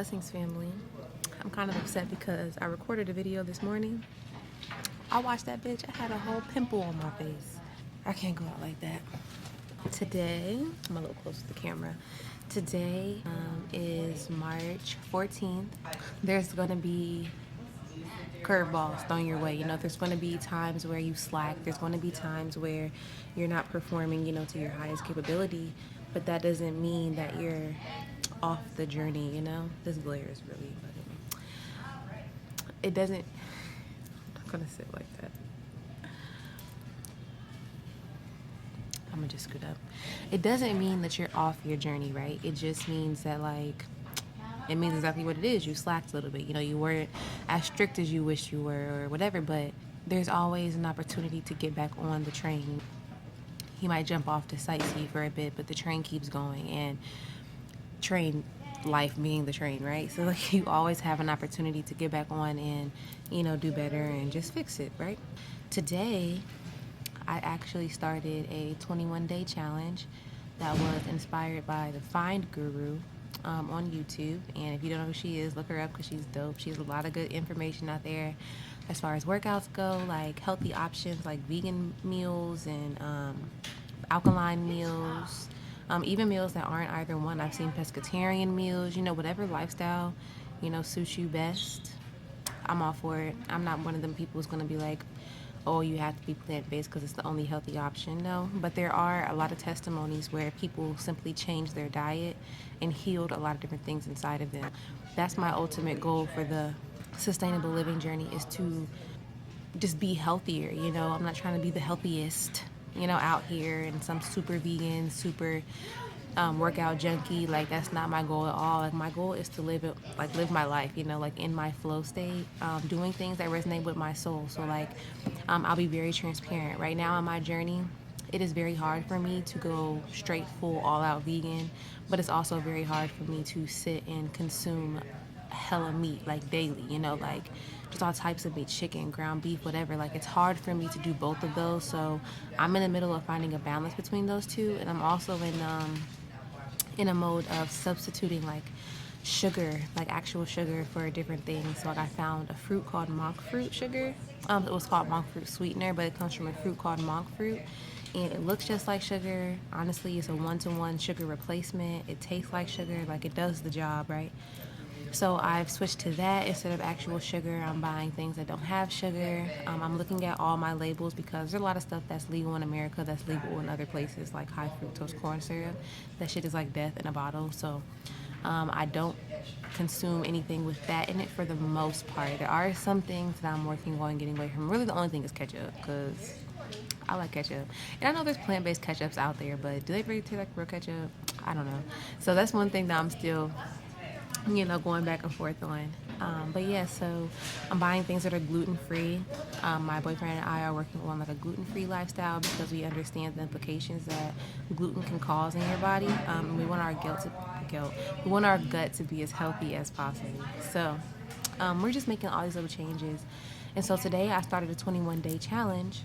Blessings, family. I'm kind of upset because I recorded a video this morning. I watched that bitch. I had a whole pimple on my face. I can't go out like that. Today, I'm a little close to the camera. Today is March 14th. There's going to be curveballs thrown your way. There's going to be times where you slack. There's going to be times where you're not performing, to your highest capability. But that doesn't mean that you're off the journey, This glare is really bugging me. It doesn't, I'm not gonna sit like that. I'm gonna just scoot up. It doesn't mean that you're off your journey, right? It just means that, it means exactly what it is. You slacked a little bit. You weren't as strict as you wish you were or whatever, but there's always an opportunity to get back on the train. You might jump off to sightsee for a bit, but the train keeps going, and train life being the train, right? So you always have an opportunity to get back on and do better and just fix it, right? Today I actually started a 21-day challenge that was inspired by the Find Guru on YouTube. And if you don't know who she is, look her up because she's dope. She has a lot of good information out there as far as workouts go, like healthy options like vegan meals and alkaline meals, even meals that aren't either one. I've seen pescatarian meals, whatever lifestyle suits you best. I'm all for it. I'm not one of them people who's going to be like, oh, you have to be plant-based because it's the only healthy option. No, but there are a lot of testimonies where people simply changed their diet and healed a lot of different things inside of them. That's my ultimate goal for the sustainable living journey, is to just be healthier. I'm not trying to be the healthiest out here and some super vegan, super workout junkie. That's not my goal at all. My goal is to live my life, in my flow state, doing things that resonate with my soul. So I'll be very transparent. Right now on my journey, it is very hard for me to go straight full all out vegan, but it's also very hard for me to sit and consume hella meat daily, just all types of meat, chicken, ground beef, whatever. It's hard for me to do both of those. So I'm in the middle of finding a balance between those two, and I'm also in a mode of substituting sugar, actual sugar, for different things. So I found a fruit called monk fruit sugar. It was called monk fruit sweetener, but it comes from a fruit called monk fruit, and it looks just like sugar. Honestly, it's a 1-to-1 sugar replacement. It tastes like sugar, it does the job, right? So I've switched to that instead of actual sugar. I'm buying things that don't have sugar. I'm looking at all my labels because there's a lot of stuff that's legal in America that's legal in other places, like high fructose corn syrup. That shit is like death in a bottle. So I don't consume anything with that in it for the most part. There are some things that I'm working on getting away from. Really, the only thing is ketchup, because I like ketchup. And I know there's plant-based ketchups out there, but do they really taste like real ketchup? I don't know. So that's one thing that I'm still going back and forth on. But yeah, so I'm buying things that are gluten-free. My boyfriend and I are working on a gluten-free lifestyle because we understand the implications that gluten can cause in your body. We want our we want our gut to be as healthy as possible. So we're just making all these little changes. And so today I started a 21-day challenge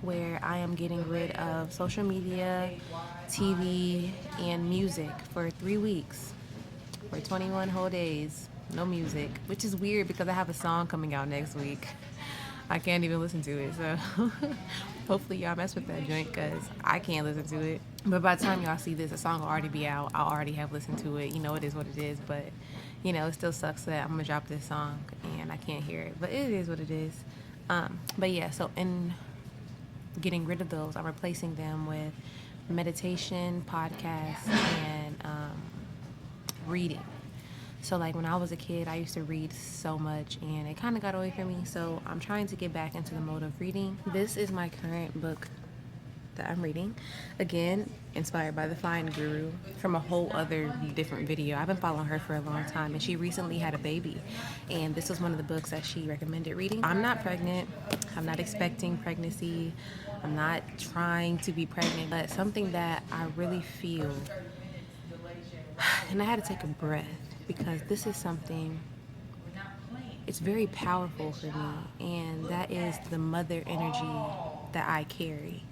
where I am getting rid of social media, TV, and music for 3 weeks. For 21 whole days, no music, which is weird because I have a song coming out next week. I can't even listen to it, so hopefully y'all mess with that joint because I can't listen to it. But by the time y'all see this, the song will already be out. I'll already have listened to it. It is what it is, but it still sucks that I'm gonna drop this song and I can't hear it, but it is what it is. But yeah, so in getting rid of those, I'm replacing them with meditation, podcasts, and reading. So when I was a kid, I used to read so much and it kind of got away from me. So I'm trying to get back into the mode of reading. This is my current book that I'm reading. Again, inspired by the Find Guru from a whole other different video. I've been following her for a long time, and she recently had a baby. And this was one of the books that she recommended reading. I'm not pregnant. I'm not expecting pregnancy. I'm not trying to be pregnant, but something that I really feel, and I had to take a breath because this is something, it's very powerful for me, and that is the mother energy that I carry.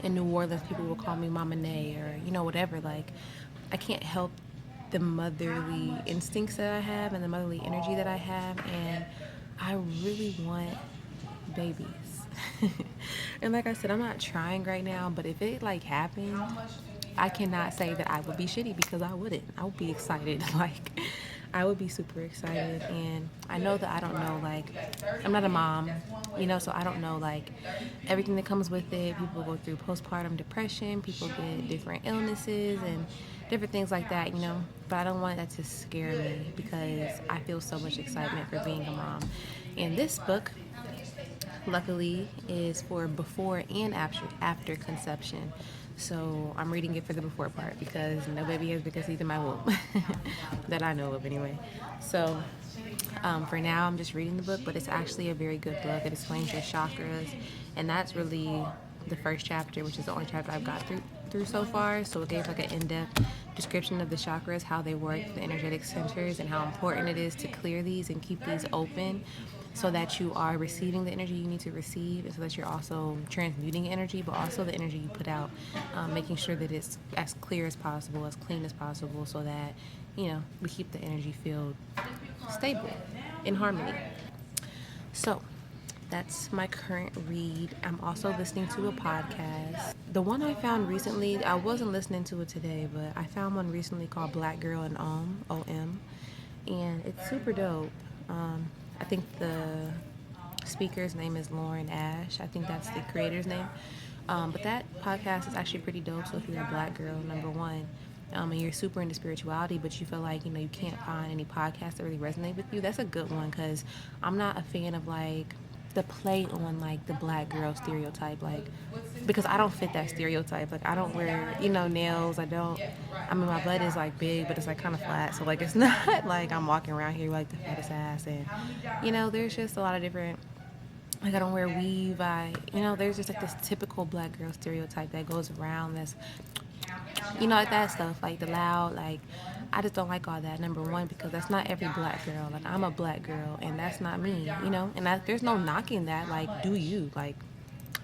In New Orleans, people will call me Mama Nay or, whatever. I can't help the motherly instincts that I have and the motherly energy that I have, and I really want babies. And like I said, I'm not trying right now, but if it like happened, I cannot say that I would be shitty because I wouldn't. I would be excited. Like, I would be super excited. And I know that I don't know, like, I'm not a mom, so I don't know, like, everything that comes with it. People go through postpartum depression, people get different illnesses and different things like that, But I don't want that to scare me because I feel so much excitement for being a mom. And this book, luckily, is for before and after conception. So I'm reading it for the before part because no baby has been conceived in my womb that I know of anyway. So for now, I'm just reading the book, but it's actually a very good book. It explains your chakras, and that's really the first chapter, which is the only chapter I've got through so far. So it gave like an in-depth description of the chakras, how they work, the energetic centers, and how important it is to clear these and keep these open so that you are receiving the energy you need to receive, and so that you're also transmuting energy, but also the energy you put out, making sure that it's as clear as possible, as clean as possible, so that we keep the energy field stable, in harmony. So that's my current read. I'm also listening to a podcast. The one I found recently, I wasn't listening to it today, but I found one recently called Black Girl and OM, and it's super dope. I think the speaker's name is Lauren Ash. I think that's the creator's name. But that podcast is actually pretty dope. So if you're a black girl, number one, and you're super into spirituality, but you feel like, you can't find any podcasts that really resonate with you, that's a good one, because I'm not a fan of, like, the play on, like, the black girl stereotype, like, because I don't fit that stereotype. Like, I don't wear, nails. I mean, my butt is, like, big, but it's, like, kind of flat, so, like, it's not like I'm walking around here with, like, the fattest ass, and, there's just a lot of different, like, I don't wear weave. There's just, like, this typical black girl stereotype that goes around that's, like that stuff, like the loud, like, I just don't like all that, number one, because that's not every black girl. Like, I'm a black girl, and that's not me, and there's no knocking that. Like, do you, like,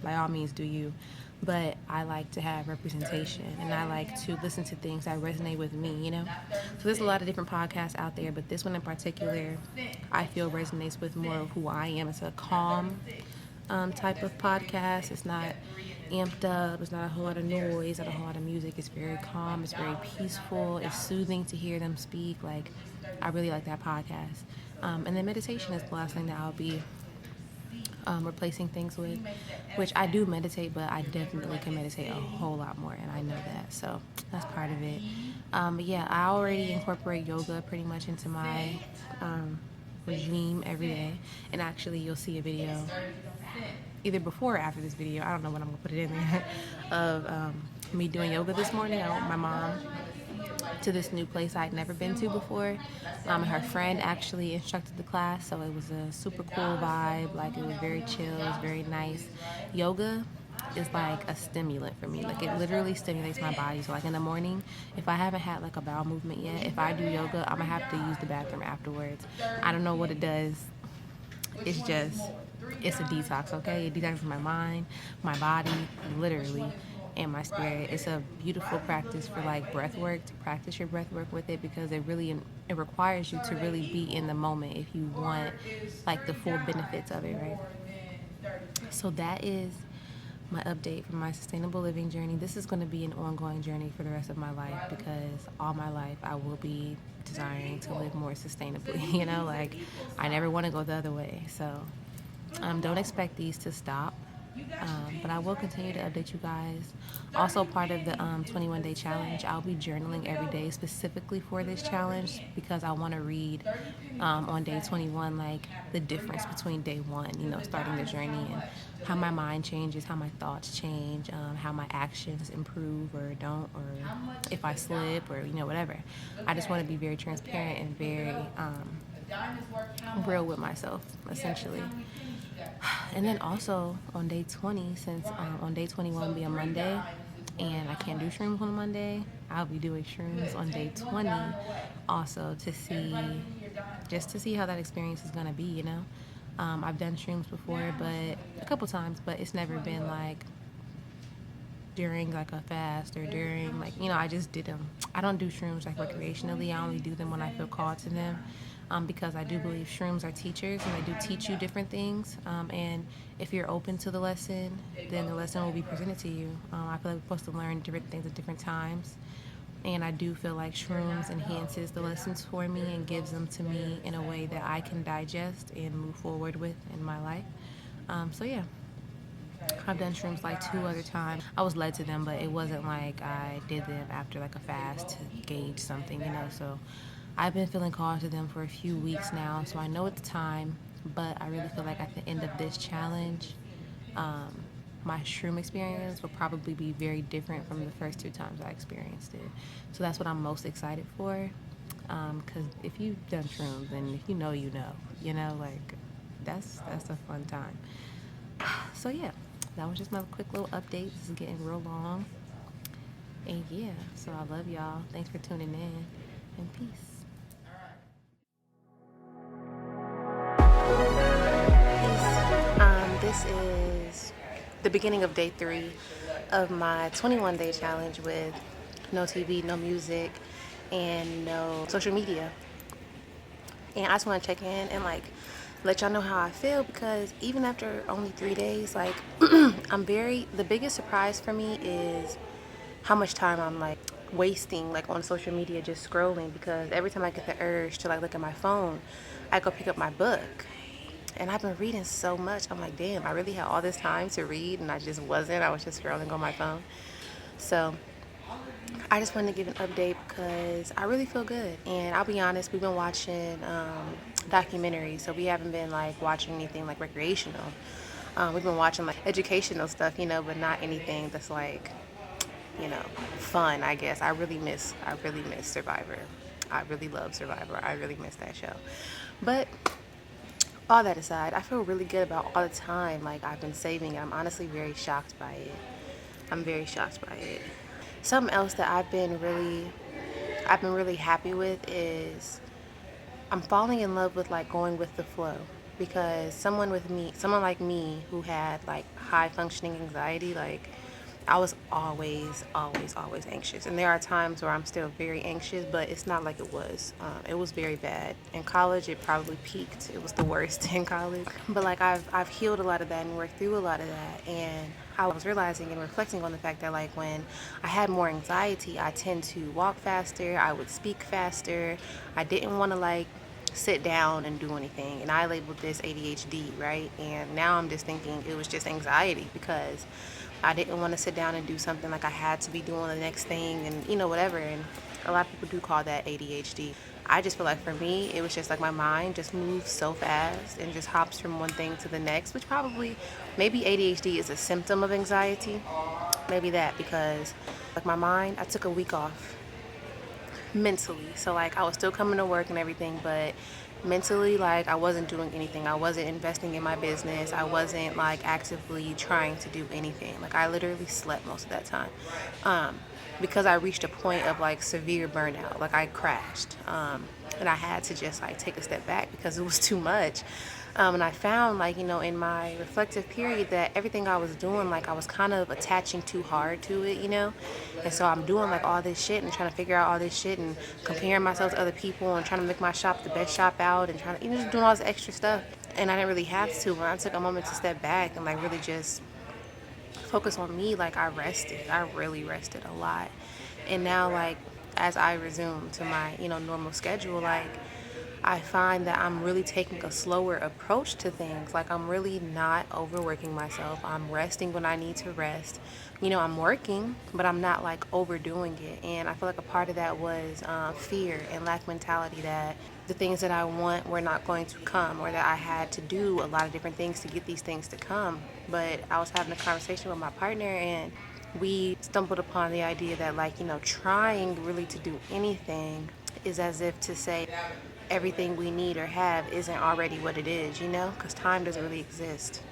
by all means, do you. But I like to have representation, and I like to listen to things that resonate with me, So there's a lot of different podcasts out there, but this one in particular, I feel resonates with more of who I am. It's a calm type of podcast. It's not amped up. It's not a whole lot of noise, not a whole lot of music. It's very calm. It's very peaceful. It's soothing to hear them speak. Like, I really like that podcast. And then meditation is the last thing that I'll be replacing things with, which I do meditate, but I definitely can meditate a whole lot more, and I know that. So that's part of it. But yeah, I already incorporate yoga pretty much into my regime every day. And actually, you'll see a video either before or after this video, I don't know when I'm gonna put it in there, of me doing yoga this morning. I went with my mom to this new place I'd never been to before. Her friend actually instructed the class, so it was a super cool vibe. Like, it was very chill, it was very nice. Yoga is like a stimulant for me. Like, it literally stimulates my body. So, like, in the morning, if I haven't had like a bowel movement yet, if I do yoga, I'm gonna have to use the bathroom afterwards. I don't know what it does. It's a detox, okay? It detoxes my mind, my body, literally, and my spirit. It's a beautiful practice for, like, breath work, to practice your breath work with it, because it requires you to really be in the moment if you want, like, the full benefits of it, right? So that is my update for my sustainable living journey. This is going to be an ongoing journey for the rest of my life, because all my life I will be desiring to live more sustainably. Like, I never want to go the other way. So don't expect these to stop. But I will continue to update you guys. Also, part of the 21-day challenge, I'll be journaling every day specifically for this challenge, because I want to read on day 21, like, the difference between day one, starting the journey, and how my mind changes, how my thoughts change, how my actions improve or don't, or if I slip, or whatever. I just want to be very transparent and very real with myself, essentially. And then also on day 20, since on day 21 will be a Monday, and I can't do shrooms on a Monday, I'll be doing shrooms on day 20 also, to see how that experience is going to be, I've done shrooms before, but a couple times, but it's never been like during like a fast or during like, I just did them. I don't do shrooms like recreationally. I only do them when I feel called to them. Because I do believe shrooms are teachers and they do teach you different things. And if you're open to the lesson, then the lesson will be presented to you. I feel like we're supposed to learn different things at different times. And I do feel like shrooms enhances the lessons for me and gives them to me in a way that I can digest and move forward with in my life. So yeah, I've done shrooms like 2 other times. I was led to them, but it wasn't like I did them after like a fast to gauge something. So I've been feeling called to them for a few weeks now, so I know it's time. But I really feel like at the end of this challenge, um, my shroom experience will probably be very different from the first 2 times I experienced it. So that's what I'm most excited for. Because if you've done shrooms and if you know, like that's a fun time. So yeah, that was just my quick little update. This is getting real long. And yeah, so I love y'all. Thanks for tuning in and peace. This is the beginning of day 3 of my 21-day challenge with no TV, no music, and no social media. And I just want to check in and like let y'all know how I feel, because even after only 3 days, like the biggest surprise for me is how much time I'm like wasting like on social media just scrolling, because every time I get the urge to like look at my phone, I go pick up my book. And I've been reading so much. I'm like, damn, I really had all this time to read and I just wasn't. I was just scrolling on my phone. So I just wanted to give an update because I really feel good. And I'll be honest, we've been watching documentaries, so we haven't been like watching anything like recreational. We've been watching like educational stuff, but not anything that's like, fun, I guess. I really miss Survivor. I really love Survivor. I really miss that show. But all that aside, I feel really good about all the time like I've been saving. I'm honestly very shocked by it. I'm very shocked by it. Something else that I've been really happy with is I'm falling in love with like going with the flow, because someone like me who had like high functioning anxiety, like I was always, always, always anxious. And there are times where I'm still very anxious, but it's not like it was. It was very bad. In college, it probably peaked. It was the worst in college. But like I've healed a lot of that and worked through a lot of that. And I was realizing and reflecting on the fact that like when I had more anxiety, I tend to walk faster. I would speak faster. I didn't want to like sit down and do anything, and I labeled this ADHD, right? And now I'm just thinking it was just anxiety, because I didn't want to sit down and do something, like I had to be doing the next thing and whatever. And a lot of people do call that ADHD. I just feel like for me it was just like my mind just moves so fast and just hops from one thing to the next, which probably maybe ADHD is a symptom of anxiety, maybe that, because like my mind, I took a week off mentally. So like I was still coming to work and everything, but mentally, like I wasn't doing anything. I wasn't investing in my business. I wasn't like actively trying to do anything. Like I literally slept most of that time. Because I reached a point of like severe burnout. Like I crashed. And I had to just like take a step back because it was too much. And I found like, in my reflective period that everything I was doing, like I was kind of attaching too hard to it. And so I'm doing like all this shit and trying to figure out all this shit and comparing myself to other people and trying to make my shop the best shop out and trying to, just doing all this extra stuff. And I didn't really have to. When I took a moment to step back and like really just focus on me, like I rested. I really rested a lot. And now like as I resume to my, normal schedule, like I find that I'm really taking a slower approach to things. Like I'm really not overworking myself. I'm resting when I need to rest. I'm working, but I'm not like overdoing it. And I feel like a part of that was fear and lack mentality, that the things that I want were not going to come, or that I had to do a lot of different things to get these things to come. But I was having a conversation with my partner, and we stumbled upon the idea that like, trying really to do anything is as if to say everything we need or have isn't already what it is, because time doesn't really exist.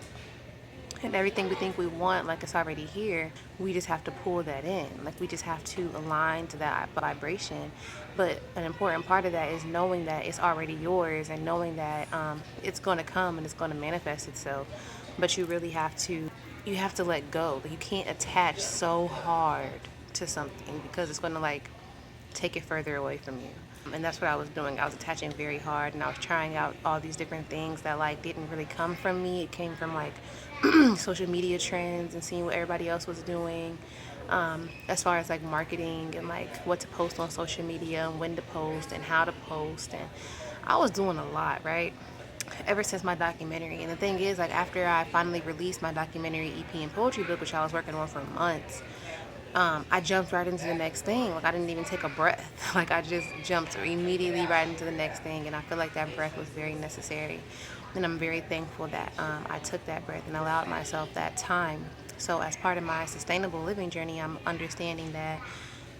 And everything we think we want, like it's already here. We just have to pull that in. Like we just have to align to that vibration. But an important part of that is knowing that it's already yours, and knowing that it's going to come and it's going to manifest itself. But you really have to you have to let go. You can't attach so hard to something because it's going to like take it further away from you. And that's what I was doing. I was attaching very hard, and I was trying out all these different things that like didn't really come from me. It came from like social media trends and seeing what everybody else was doing, as far as like marketing and like what to post on social media and when to post and how to post. And I was doing a lot, right? Ever since my documentary. And the thing is, like, after I finally released my documentary EP and poetry book, which I was working on for months, I jumped right into the next thing. Like, I didn't even take a breath. Like, I just jumped immediately right into the next thing. And I feel like that breath was very necessary. And I'm very thankful that I took that breath and allowed myself that time. So, as part of my sustainable living journey, I'm understanding that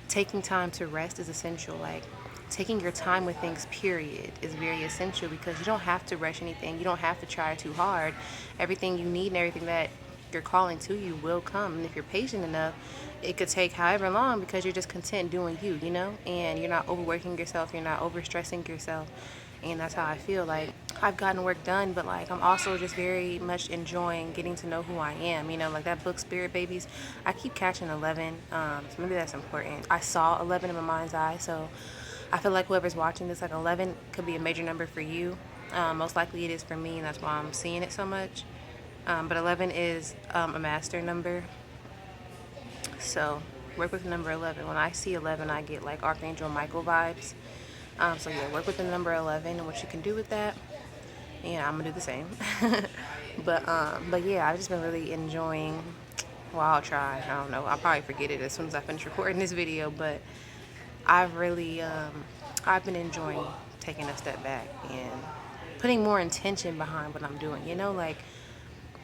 taking time to rest is essential. Like, taking your time with things, period, is very essential because you don't have to rush anything. You don't have to try too hard. Everything you need and everything that you're calling to you will come. And if you're patient enough, it could take however long because you're just content doing you, you know? And you're not overworking yourself, you're not overstressing yourself. And that's how I feel. Like, I've gotten work done, but like I'm also just very much enjoying getting to know who I am. You know, like that book Spirit Babies, I keep catching 11. So maybe that's important. I saw 11 in my mind's eye, so I feel like whoever's watching this, like 11 could be a major number for you. Most likely it is for me, and that's why I'm seeing it so much. But 11 is a master number. So work with the number 11. When I see 11, I get like Archangel Michael vibes. So yeah, work with the number 11 and what you can do with that. And I'm gonna do the same. but yeah, I've just been really enjoying. Well, I'll try. I don't know. I'll probably forget it as soon as I finish recording this video. But I've really, I've been enjoying taking a step back and putting more intention behind what I'm doing. You know, like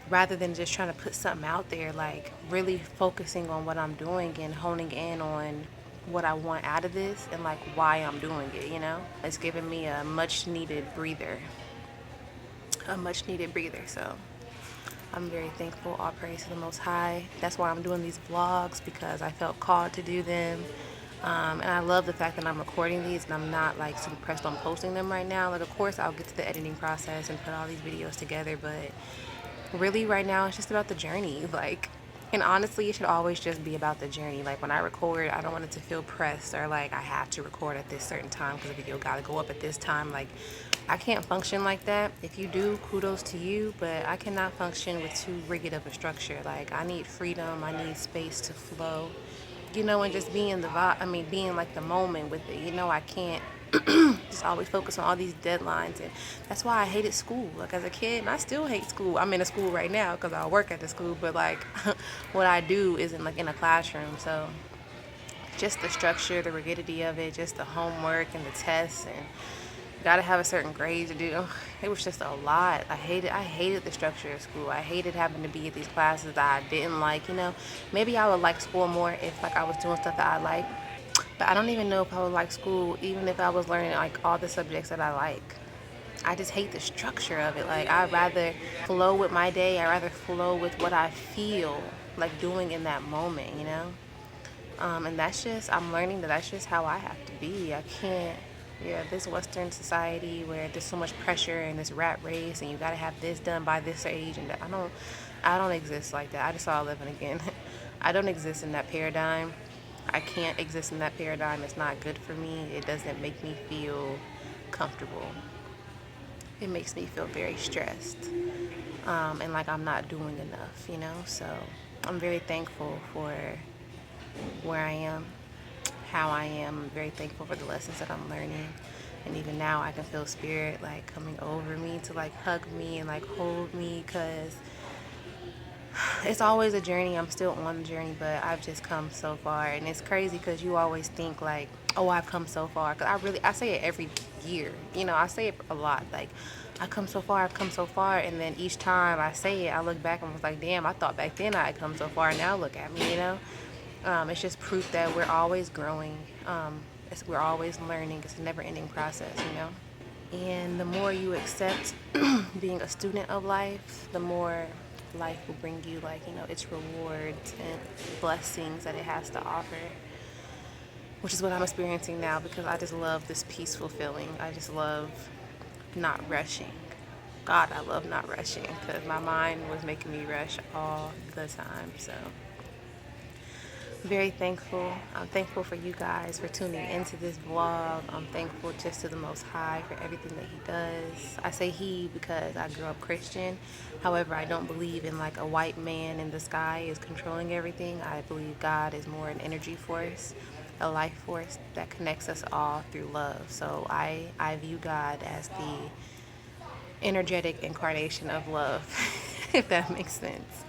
rather than just trying to put something out there, like really focusing on what I'm doing and honing in on what I want out of this and like why I'm doing it, you know? It's given me a much needed breather. A much needed breather. So I'm very thankful. All praise to the Most High. That's why I'm doing these vlogs, because I felt called to do them. And I love the fact that I'm recording these and I'm not like super pressed on posting them right now. Like, of course, I'll get to the editing process and put all these videos together, but really right now it's just about the journey. Like, and honestly, it should always just be about the journey. Like, when I record, I don't want it to feel pressed or like I have to record at this certain time because the video gotta go up at this time. Like, I can't function like that. If you do, kudos to you, but I cannot function with too rigid of a structure. Like, I need freedom, I need space to flow, you know, and just being the vibe. I mean, being like the moment with it. You know, I can't just always focus on all these deadlines, and that's why I hated school. Like, as a kid, and I still hate school. I'm in a school right now because I work at the school, but like what I do isn't like in a classroom. So just the structure, the rigidity of it, just the homework and the tests, and gotta have a certain grade to do. It was just a lot. I hated the structure of school. I hated having to be at these classes that I didn't like, you know. Maybe I would like school more if like I was doing stuff that I like. But I don't even know if I would like school even if I was learning like all the subjects that I like. I just hate the structure of it. Like, I'd rather flow with my day. I'd rather flow with what I feel like doing in that moment, you know? And that's just, I'm learning that that's just how I have to be. I can't, yeah, this Western society where there's so much pressure and this rat race and you gotta have this done by this age, and that, I don't exist like that. I just saw 11 again. I don't exist in that paradigm. I can't exist in that paradigm. It's not good for me. It doesn't make me feel comfortable. It makes me feel very stressed, and like I'm not doing enough, you know? So I'm very thankful for where I am, how I am. I'm very thankful for the lessons that I'm learning. And even now I can feel spirit like coming over me to like hug me and like hold me, because it's always a journey. I'm still on the journey, but I've just come so far. And it's crazy because you always think like, oh, I've come so far. Because I say it every year. You know, I say it a lot. Like, I've come so far, I've come so far. And then each time I say it, I look back and was like, damn, I thought back then I had come so far. Now look at me, you know? It's just proof that we're always growing. We're always learning. It's a never-ending process, you know? And the more you accept being a student of life, the more life will bring you, like, you know, its rewards and blessings that it has to offer, which is what I'm experiencing now, because I just love this peaceful feeling. I just love not rushing, God, I love not rushing because my mind was making me rush all the time. So very thankful. I'm thankful for you guys for tuning into this vlog. I'm thankful just to the Most High for everything that He does. I say He because I grew up Christian. However, I don't believe in like a white man in the sky is controlling everything. I believe God is more an energy force, a life force that connects us all through love. So I view God as the energetic incarnation of love, if that makes sense.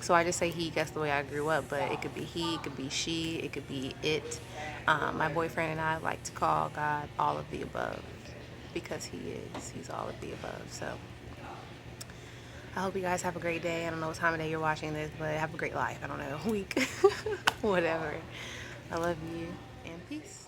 So I just say he, that's the way I grew up, but it could be he, it could be she, it could be it. My boyfriend and I like to call God all of the above because he is. He's all of the above. So I hope you guys have a great day. I don't know what time of day you're watching this, but have a great life. I don't know, week, whatever. I love you and peace.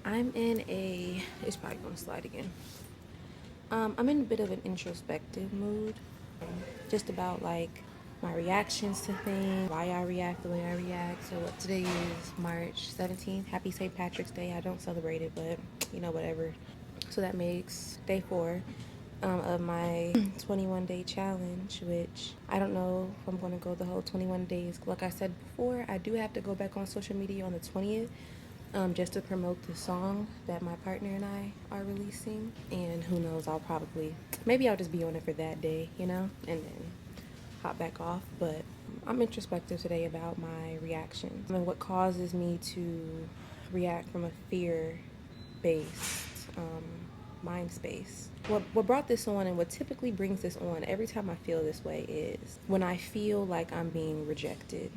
I'm in a, it's probably gonna slide again. I'm in a bit of an introspective mood, just about like my reactions to things, why I react the way I react. So what today is March 17th. Happy St. Patrick's Day. I don't celebrate it, but you know, whatever. So that makes day 4 of my 21-day challenge, which I don't know if I'm going to go the whole 21 days. Like I said before, I do have to go back on social media on the 20th just to promote the song that my partner and I are releasing. And who knows, maybe I'll just be on it for that day, you know, and then hop back off. But I'm introspective today about my reactions and what causes me to react from a fear-based mind space. What brought this on and what typically brings this on every time I feel this way is when I feel like I'm being rejected.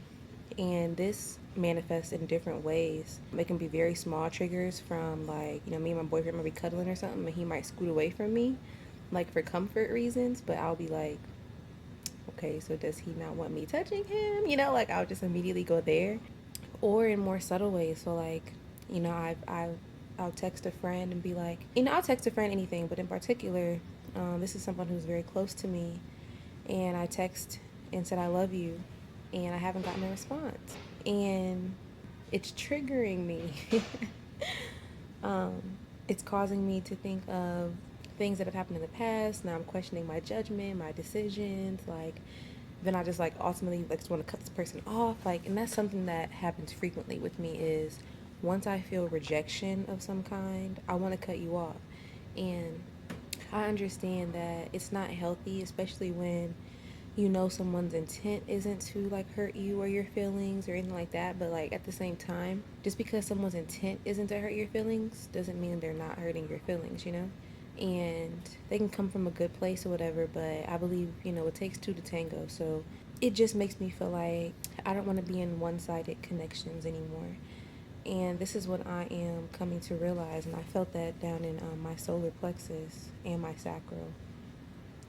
And this manifests in different ways. It can be very small triggers from like, you know, me and my boyfriend might be cuddling or something and he might scoot away from me, like for comfort reasons, but I'll be like, okay, so does he not want me touching him? You know, like I'll just immediately go there. Or in more subtle ways. So like, you know, I'll text a friend and be like, you know, I'll text a friend anything, but in particular, this is someone who's very close to me, and I text and said I love you, and I haven't gotten a response, and it's triggering me. It's causing me to think of things that have happened in the past. Now I'm questioning my judgment, my decisions, like then I just like ultimately like just want to cut this person off, like, and that's something that happens frequently with me is once I feel rejection of some kind, I want to cut you off. And I understand that it's not healthy, especially when you know someone's intent isn't to like hurt you or your feelings or anything like that, but like at the same time, just because someone's intent isn't to hurt your feelings doesn't mean they're not hurting your feelings, you know. And they can come from a good place or whatever, but I believe, you know, it takes two to tango. So it just makes me feel like I don't want to be in one-sided connections anymore. And this is what I am coming to realize, and I felt that down in my solar plexus and my sacral,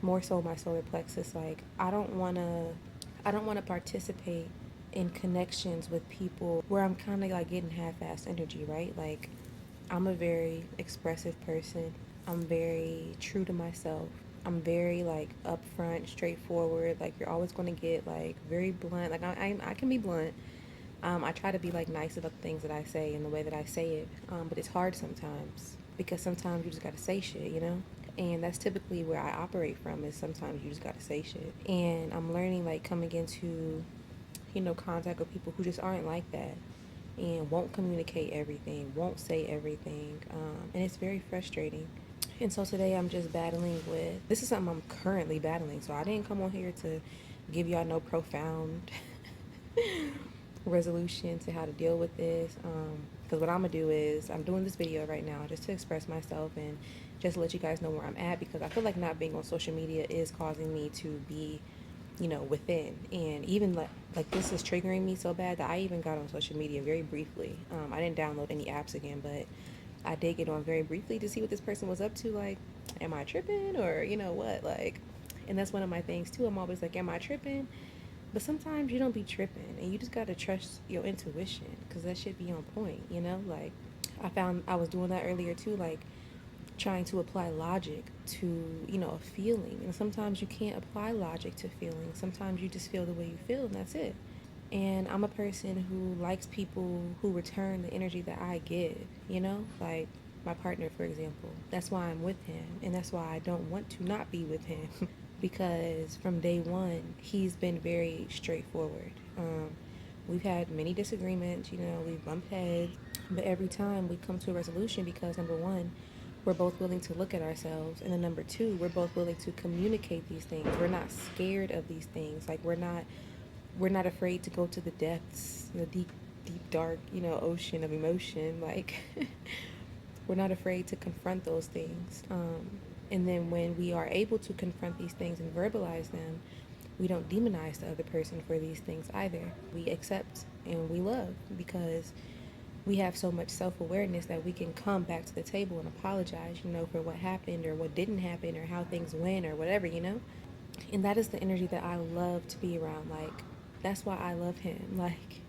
more so my solar plexus. Like I don't want to participate in connections with people where I'm kind of like getting half-assed energy, right? Like, I'm a very expressive person. I'm very true to myself. I'm very like upfront, straightforward. Like, you're always going to get like very blunt. Like, I can be blunt. I try to be like nice about the things that I say and the way that I say it. But it's hard sometimes because sometimes you just gotta say shit, you know? And that's typically where I operate from, is sometimes you just gotta say shit. And I'm learning, like, coming into, contact with people who just aren't like that and won't communicate everything, won't say everything. And it's very frustrating. And so today I'm just battling with, this is something I'm currently battling. So I didn't come on here to give y'all no profound resolution to how to deal with this. Because what I'm going to do is, I'm doing this video right now just to express myself and just let you guys know where I'm at, because I feel like not being on social media is causing me to be, within. And even like this is triggering me so bad that I even got on social media very briefly. I didn't download any apps again, but I did get on very briefly to see what this person was up to. Like, am I tripping, or what? Like, and that's one of my things too. I'm always like, am I tripping? But sometimes you don't be tripping, and you just gotta trust your intuition, because that should be on point, Like, I found I was doing that earlier too, like trying to apply logic to, a feeling. And sometimes you can't apply logic to feelings. Sometimes you just feel the way you feel, and that's it. And I'm a person who likes people who return the energy that I give, Like my partner, for example. That's why I'm with him, and that's why I don't want to not be with him. Because from day one, he's been very straightforward. We've had many disagreements, we've bumped heads, but every time we come to a resolution, because number one, we're both willing to look at ourselves, and then number two, we're both willing to communicate these things. We're not scared of these things. Like, we're not afraid to go to the depths, the deep, deep, dark, ocean of emotion. Like, we're not afraid to confront those things. And then when we are able to confront these things and verbalize them, we don't demonize the other person for these things either. We accept and we love, because we have so much self-awareness that we can come back to the table and apologize, for what happened or what didn't happen or how things went or whatever, And that is the energy that I love to be around. Like, that's why I love him. Like,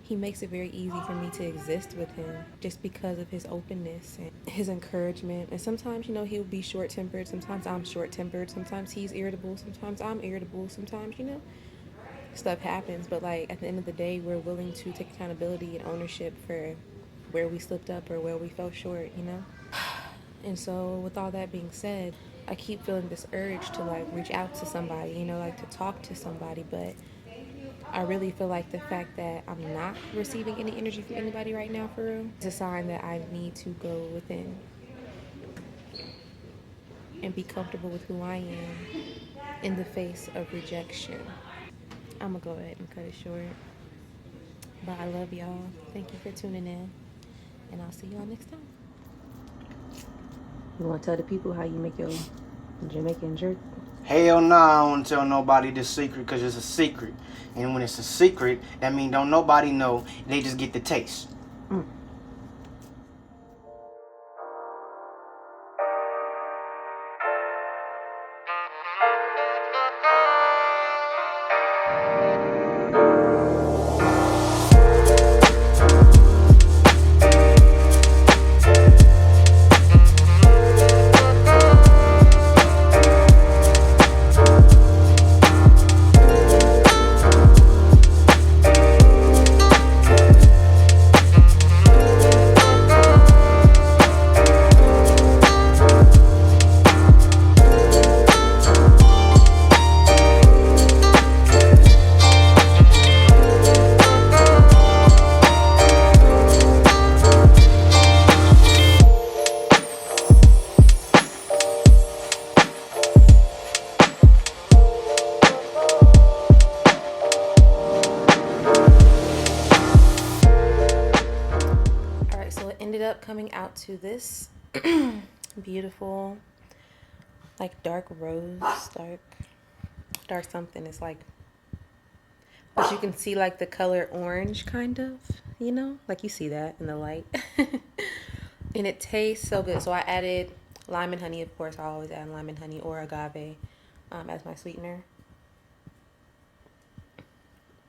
he makes it very easy for me to exist with him, just because of his openness and his encouragement. And sometimes, he'll be short-tempered. Sometimes I'm short-tempered. Sometimes he's irritable. Sometimes I'm irritable. Sometimes, stuff happens. But, like, at the end of the day, we're willing to take accountability and ownership for where we slipped up or where we fell short, And so with all that being said, I keep feeling this urge to, like, reach out to somebody, like to talk to somebody. But I really feel like the fact that I'm not receiving any energy from anybody right now, for real, is a sign that I need to go within and be comfortable with who I am in the face of rejection. I'm going to go ahead and cut it short. But I love y'all. Thank you for tuning in. And I'll see y'all next time. You want to tell the people how you make your Jamaican jerk? Hell no, I don't want to tell nobody this secret, because it's a secret. And when it's a secret, that means don't nobody know. They just get the taste. Coming out to this beautiful, like, dark rose, dark something. It's like, but you can see, like, the color orange, kind of, like, you see that in the light. And it tastes so good. So I added lime and honey. Of course, I always add lime and honey or agave as my sweetener.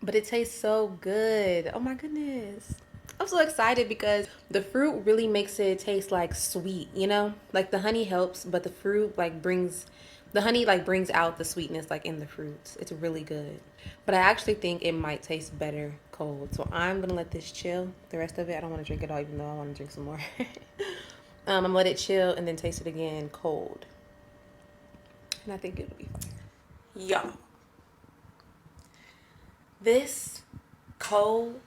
But it tastes so good. Oh my goodness. I'm so excited because the fruit really makes it taste like sweet, you know? Like the honey helps, but the fruit like brings the honey like brings out the sweetness like in the fruits. It's really good. But I actually think it might taste better cold. So I'm gonna let this chill. The rest of it, I don't want to drink it all, even though I want to drink some more. I'm gonna let it chill and then taste it again cold. And I think it'll be fine. Y'all, this cold,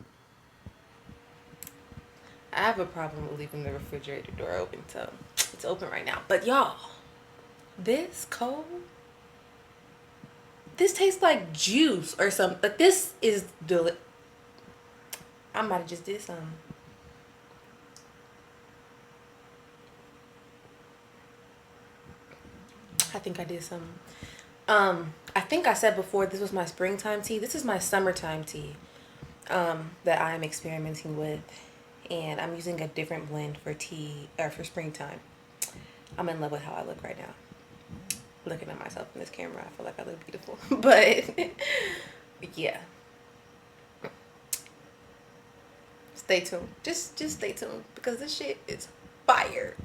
I have a problem with leaving the refrigerator door open, so it's open right now. But y'all, this cold, this tastes like juice or something. But this is I might have just did something. I think I did something. I think I said before this was my springtime tea. This is my summertime tea. That I'm experimenting with, and I'm using a different blend for tea or for springtime. I'm in love with how I look right now. Looking at myself in this camera, I feel like I look beautiful. But yeah, stay tuned. Just stay tuned because this shit is fire.